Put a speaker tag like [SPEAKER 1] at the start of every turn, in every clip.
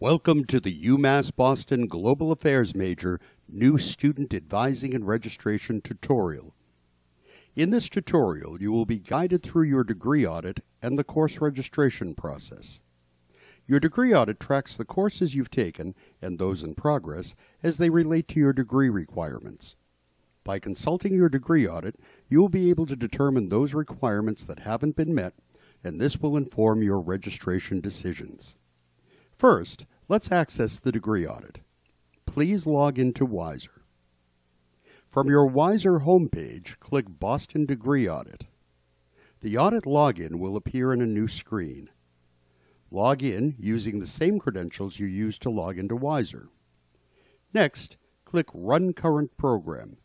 [SPEAKER 1] Welcome to the UMass Boston Global Affairs Major New Student Advising and Registration Tutorial. In this tutorial, you will be guided through your degree audit and the course registration process. Your degree audit tracks the courses you've taken and those in progress as they relate to your degree requirements. By consulting your degree audit, you will be able to determine those requirements that haven't been met, and this will inform your registration decisions. First, let's access the degree audit. Please log into Wiser. From your Wiser homepage, click Boston Degree Audit. The audit login will appear in a new screen. Log in using the same credentials you used to log into Wiser. Next, click Run Current Program.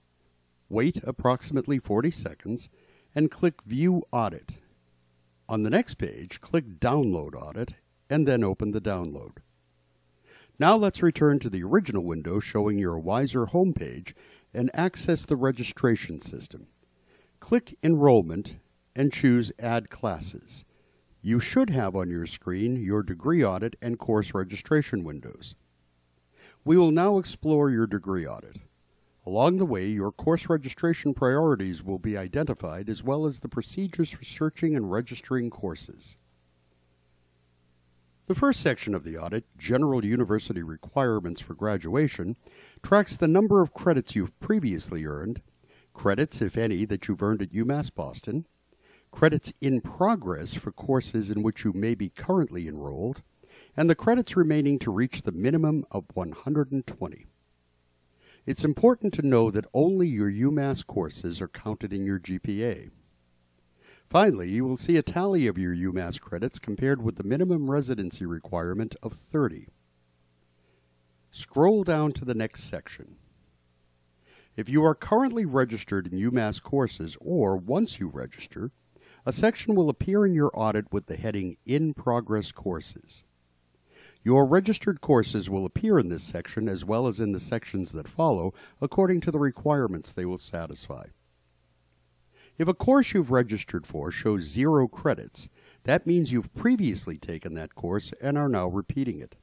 [SPEAKER 1] Wait approximately 40 seconds and click View Audit. On the next page, click Download Audit and then open the download. Now let's return to the original window showing your Wiser homepage and access the registration system. Click Enrollment and choose Add Classes. You should have on your screen your degree audit and course registration windows. We will now explore your degree audit. Along the way, your course registration priorities will be identified as well as the procedures for searching and registering courses. The first section of the audit, General University Requirements for Graduation, tracks the number of credits you've previously earned, credits, if any, that you've earned at UMass Boston, credits in progress for courses in which you may be currently enrolled, and the credits remaining to reach the minimum of 120. It's important to know that only your UMass courses are counted in your GPA. Finally, you will see a tally of your UMass credits compared with the minimum residency requirement of 30. Scroll down to the next section. If you are currently registered in UMass courses, or once you register, a section will appear in your audit with the heading In Progress Courses. Your registered courses will appear in this section as well as in the sections that follow according to the requirements they will satisfy. If a course you've registered for shows 0 credits, that means you've previously taken that course and are now repeating it.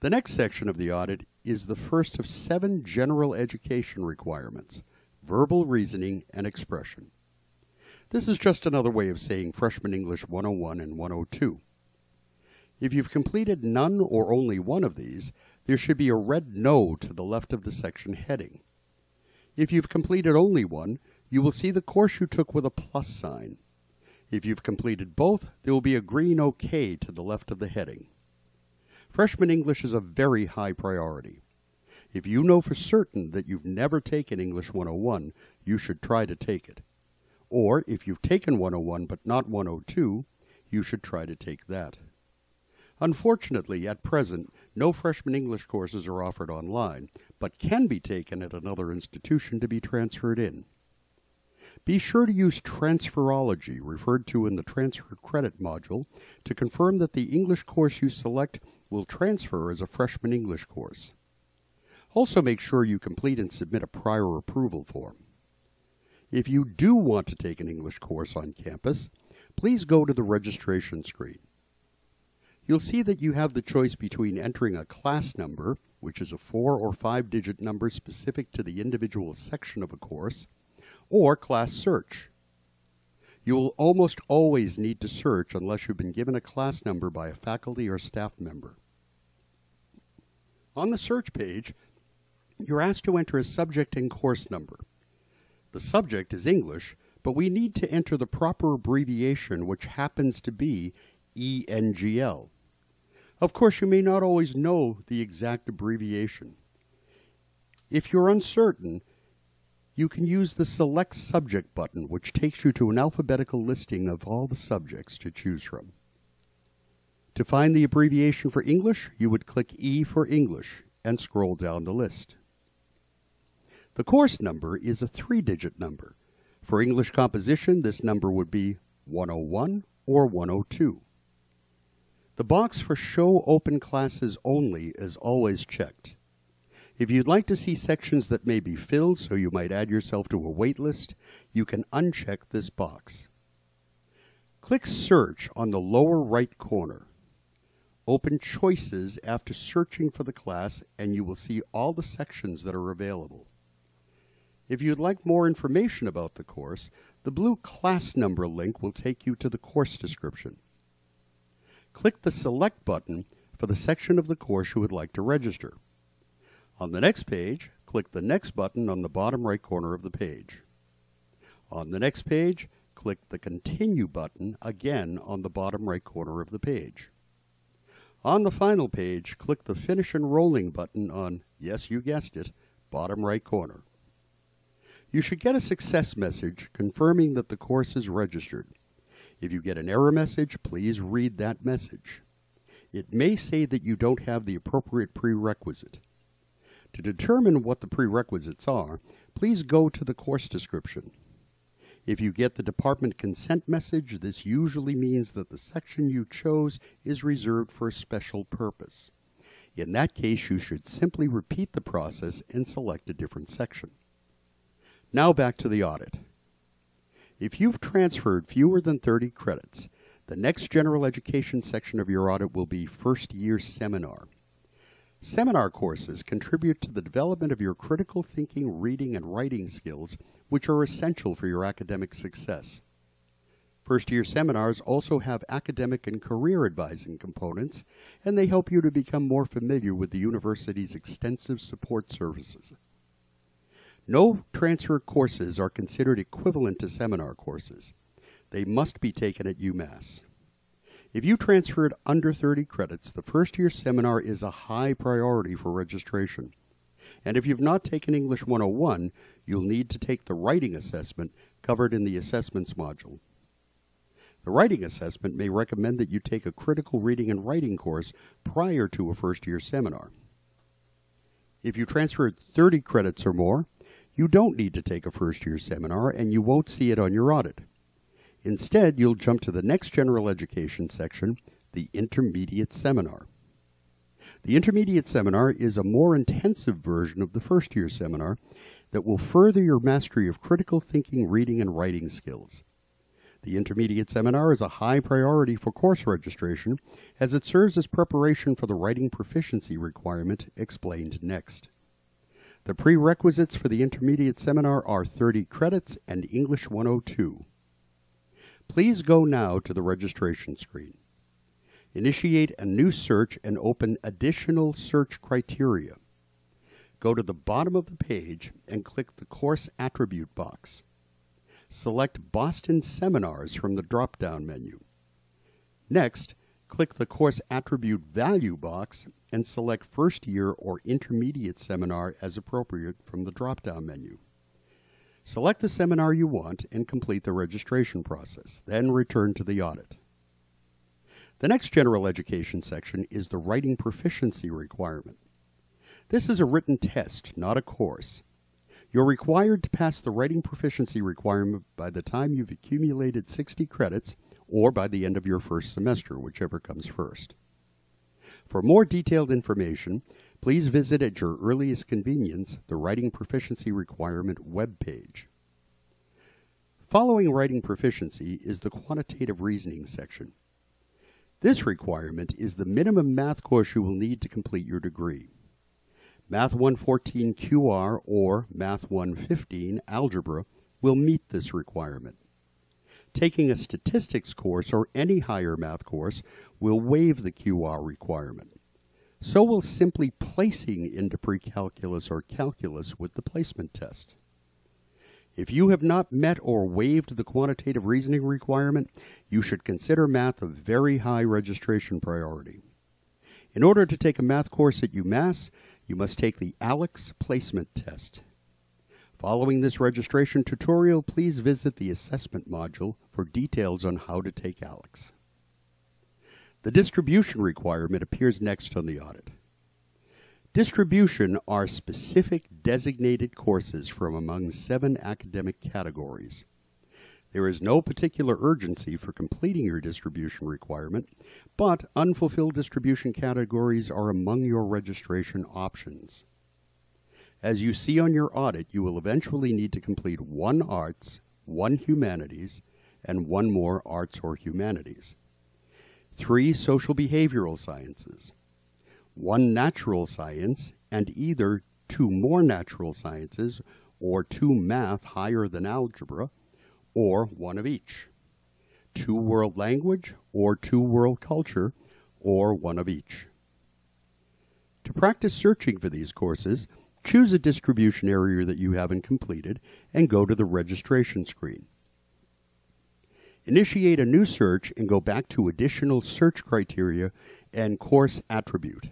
[SPEAKER 1] The next section of the audit is the first of 7 general education requirements: verbal reasoning and expression. This is just another way of saying Freshman English 101 and 102. If you've completed none or only one of these, there should be a red No to the left of the section heading. If you've completed only one, you will see the course you took with a plus sign. If you've completed both, there will be a green OK to the left of the heading. Freshman English is a very high priority. If you know for certain that you've never taken English 101, you should try to take it. Or if you've taken 101 but not 102, you should try to take that. Unfortunately, at present, no freshman English courses are offered online, but can be taken at another institution to be transferred in. Be sure to use transferology, referred to in the transfer credit module, to confirm that the English course you select will transfer as a freshman English course. Also make sure you complete and submit a prior approval form. If you do want to take an English course on campus, please go to the registration screen. You'll see that you have the choice between entering a class number, which is a 4 or 5-digit number specific to the individual section of a course, or class search. You will almost always need to search unless you've been given a class number by a faculty or staff member. On the search page, you're asked to enter a subject and course number. The subject is English, but we need to enter the proper abbreviation, which happens to be ENGL. Of course, you may not always know the exact abbreviation. If you're uncertain, you can use the Select Subject button, which takes you to an alphabetical listing of all the subjects to choose from. To find the abbreviation for English, you would click E for English and scroll down the list. The course number is a 3-digit number. For English composition, this number would be 101 or 102. The box for Show Open Classes Only is always checked. If you'd like to see sections that may be filled so you might add yourself to a wait list, you can uncheck this box. Click Search on the lower right corner. Open Choices after searching for the class and you will see all the sections that are available. If you'd like more information about the course, the blue class number link will take you to the course description. Click the Select button for the section of the course you would like to register. On the next page, click the Next button on the bottom right corner of the page. On the next page, click the Continue button again on the bottom right corner of the page. On the final page, click the Finish Enrolling button on, yes, you guessed it, bottom right corner. You should get a success message confirming that the course is registered. If you get an error message, please read that message. It may say that you don't have the appropriate prerequisite. To determine what the prerequisites are, please go to the course description. If you get the department consent message, this usually means that the section you chose is reserved for a special purpose. In that case, you should simply repeat the process and select a different section. Now back to the audit. If you've transferred fewer than 30 credits, the next general education section of your audit will be First Year Seminar. Seminar courses contribute to the development of your critical thinking, reading, and writing skills, which are essential for your academic success. First-year seminars also have academic and career advising components, and they help you to become more familiar with the university's extensive support services. No transfer courses are considered equivalent to seminar courses. They must be taken at UMass. If you transferred under 30 credits, the first-year seminar is a high priority for registration. And if you've not taken English 101, you'll need to take the writing assessment covered in the assessments module. The writing assessment may recommend that you take a critical reading and writing course prior to a first-year seminar. If you transferred 30 credits or more, you don't need to take a first-year seminar and you won't see it on your audit. Instead, you'll jump to the next general education section, the Intermediate Seminar. The Intermediate Seminar is a more intensive version of the first-year seminar that will further your mastery of critical thinking, reading, and writing skills. The Intermediate Seminar is a high priority for course registration as it serves as preparation for the writing proficiency requirement explained next. The prerequisites for the Intermediate Seminar are 30 credits and English 102. Please go now to the registration screen. Initiate a new search and open Additional Search Criteria. Go to the bottom of the page and click the Course Attribute box. Select Boston Seminars from the drop-down menu. Next, click the Course Attribute Value box and select First Year or Intermediate Seminar as appropriate from the drop-down menu. Select the seminar you want and complete the registration process, then return to the audit. The next general education section is the writing proficiency requirement. This is a written test, not a course. You're required to pass the writing proficiency requirement by the time you've accumulated 60 credits or by the end of your first semester, whichever comes first. For more detailed information, please visit at your earliest convenience the Writing Proficiency Requirement webpage. Following writing proficiency is the quantitative reasoning section. This requirement is the minimum math course you will need to complete your degree. Math 114 QR or Math 115 Algebra will meet this requirement. Taking a statistics course or any higher math course will waive the QR requirement. So will simply placing into pre-calculus or calculus with the placement test. If you have not met or waived the quantitative reasoning requirement, you should consider math a very high registration priority. In order to take a math course at UMass, you must take the ALEX placement test. Following this registration tutorial, please visit the assessment module for details on how to take ALEX. The distribution requirement appears next on the audit. Distribution are specific designated courses from among 7 academic categories. There is no particular urgency for completing your distribution requirement, but unfulfilled distribution categories are among your registration options. As you see on your audit, you will eventually need to complete 1 arts, 1 humanities, and 1 more arts or humanities. 3 social behavioral sciences, 1 natural science, and either 2 more natural sciences or 2 math higher than algebra, or 1 of each, 2 world language or 2 world culture, or 1 of each. To practice searching for these courses, choose a distribution area that you haven't completed and go to the registration screen. Initiate a new search and go back to Additional Search Criteria and Course Attribute.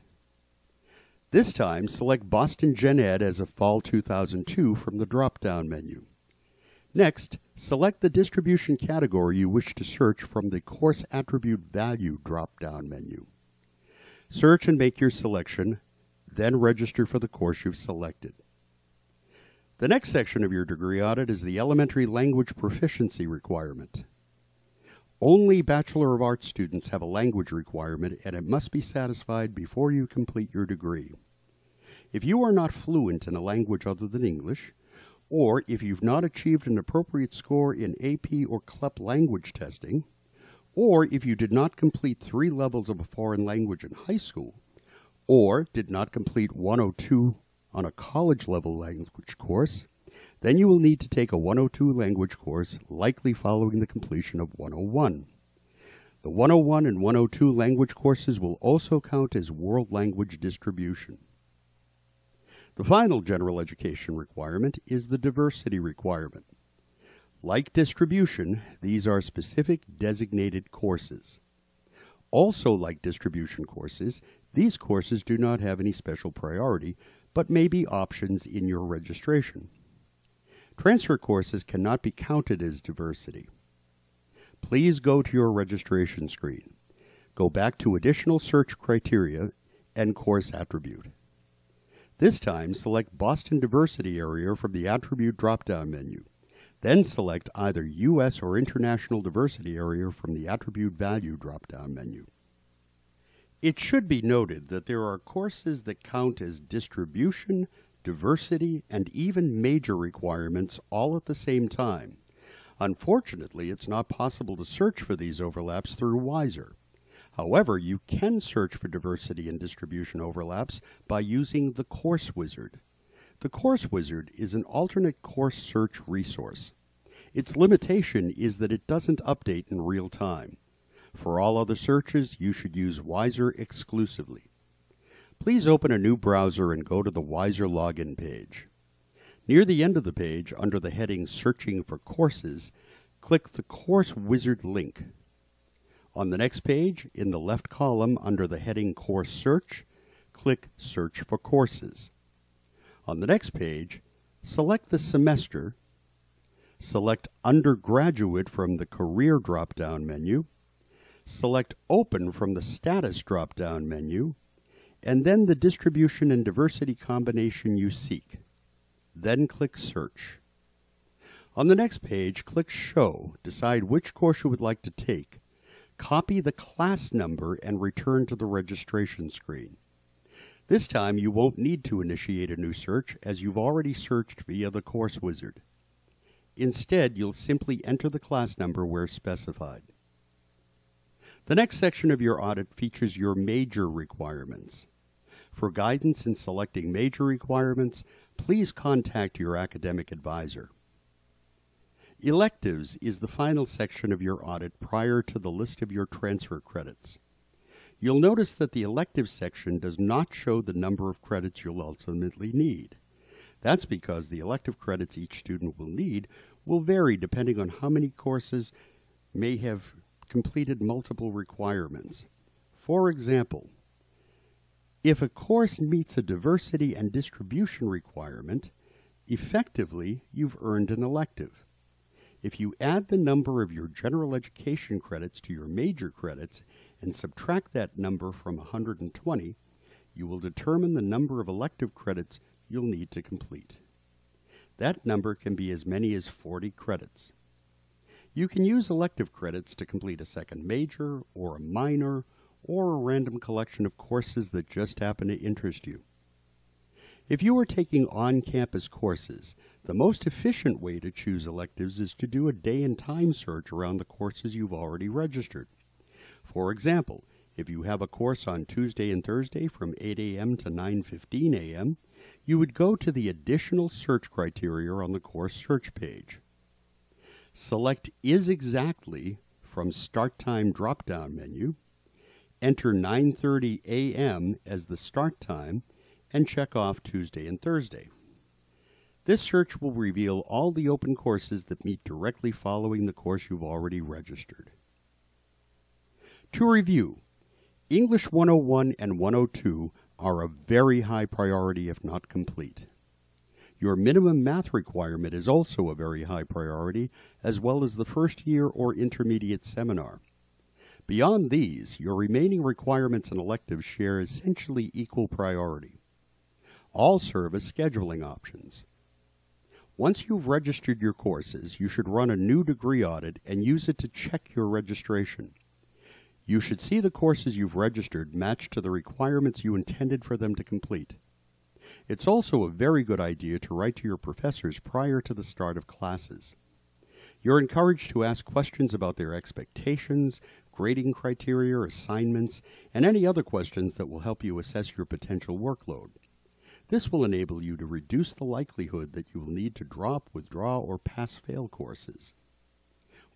[SPEAKER 1] This time, select Boston Gen Ed as of Fall 2002 from the drop-down menu. Next, select the distribution category you wish to search from the Course Attribute Value drop-down menu. Search and make your selection, then register for the course you've selected. The next section of your degree audit is the Elementary Language Proficiency requirement. Only Bachelor of Arts students have a language requirement, and it must be satisfied before you complete your degree. If you are not fluent in a language other than English, or if you've not achieved an appropriate score in AP or CLEP language testing, or if you did not complete 3 levels of a foreign language in high school, or did not complete 102 on a college-level language course, then you will need to take a 102 language course, likely following the completion of 101. The 101 and 102 language courses will also count as world language distribution. The final general education requirement is the diversity requirement. Like distribution, these are specific designated courses. Also like distribution courses, these courses do not have any special priority, but may be options in your registration. Transfer courses cannot be counted as diversity. Please go to your registration screen. Go back to Additional Search Criteria and Course Attribute. This time, select Boston Diversity Area from the Attribute drop-down menu. Then select either U.S. or International Diversity Area from the Attribute Value drop-down menu. It should be noted that there are courses that count as distribution, diversity, and even major requirements all at the same time. Unfortunately, it's not possible to search for these overlaps through Wiser. However, you can search for diversity and distribution overlaps by using the Course Wizard. The Course Wizard is an alternate course search resource. Its limitation is that it doesn't update in real time. For all other searches, you should use Wiser exclusively. Please open a new browser and go to the Wiser login page. Near the end of the page, under the heading Searching for Courses, click the Course Wizard link. On the next page, in the left column under the heading Course Search, click Search for Courses. On the next page, select the semester, select Undergraduate from the Career drop-down menu, select Open from the Status drop-down menu, and then the distribution and diversity combination you seek. Then click Search. On the next page, click Show, decide which course you would like to take, copy the class number, and return to the registration screen. This time you won't need to initiate a new search, as you've already searched via the Course Wizard. Instead, you'll simply enter the class number where specified. The next section of your audit features your major requirements. For guidance in selecting major requirements, please contact your academic advisor. Electives is the final section of your audit prior to the list of your transfer credits. You'll notice that the electives section does not show the number of credits you'll ultimately need. That's because the elective credits each student will need will vary depending on how many courses may have completed multiple requirements. For example, if a course meets a diversity and distribution requirement, effectively you've earned an elective. If you add the number of your general education credits to your major credits and subtract that number from 120, you will determine the number of elective credits you'll need to complete. That number can be as many as 40 credits. You can use elective credits to complete a second major or a minor or a random collection of courses that just happen to interest you. If you are taking on-campus courses, the most efficient way to choose electives is to do a day and time search around the courses you've already registered. For example, if you have a course on Tuesday and Thursday from 8 a.m. to 9:15 a.m., you would go to the additional search criteria on the course search page. Select Is Exactly from Start Time drop-down menu, enter 9:30 a.m. as the start time, and check off Tuesday and Thursday. This search will reveal all the open courses that meet directly following the course you've already registered. To review, English 101 and 102 are a very high priority if not complete. Your minimum math requirement is also a very high priority, as well as the first year or intermediate seminar. Beyond these, your remaining requirements and electives share essentially equal priority. All serve as scheduling options. Once you've registered your courses, you should run a new degree audit and use it to check your registration. You should see the courses you've registered match to the requirements you intended for them to complete. It's also a very good idea to write to your professors prior to the start of classes. You're encouraged to ask questions about their expectations, grading criteria, assignments, and any other questions that will help you assess your potential workload. This will enable you to reduce the likelihood that you will need to drop, withdraw, or pass-fail courses.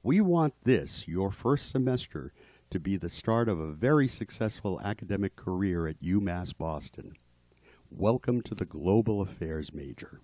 [SPEAKER 1] We want this, your first semester, to be the start of a very successful academic career at UMass Boston. Welcome to the Global Affairs major.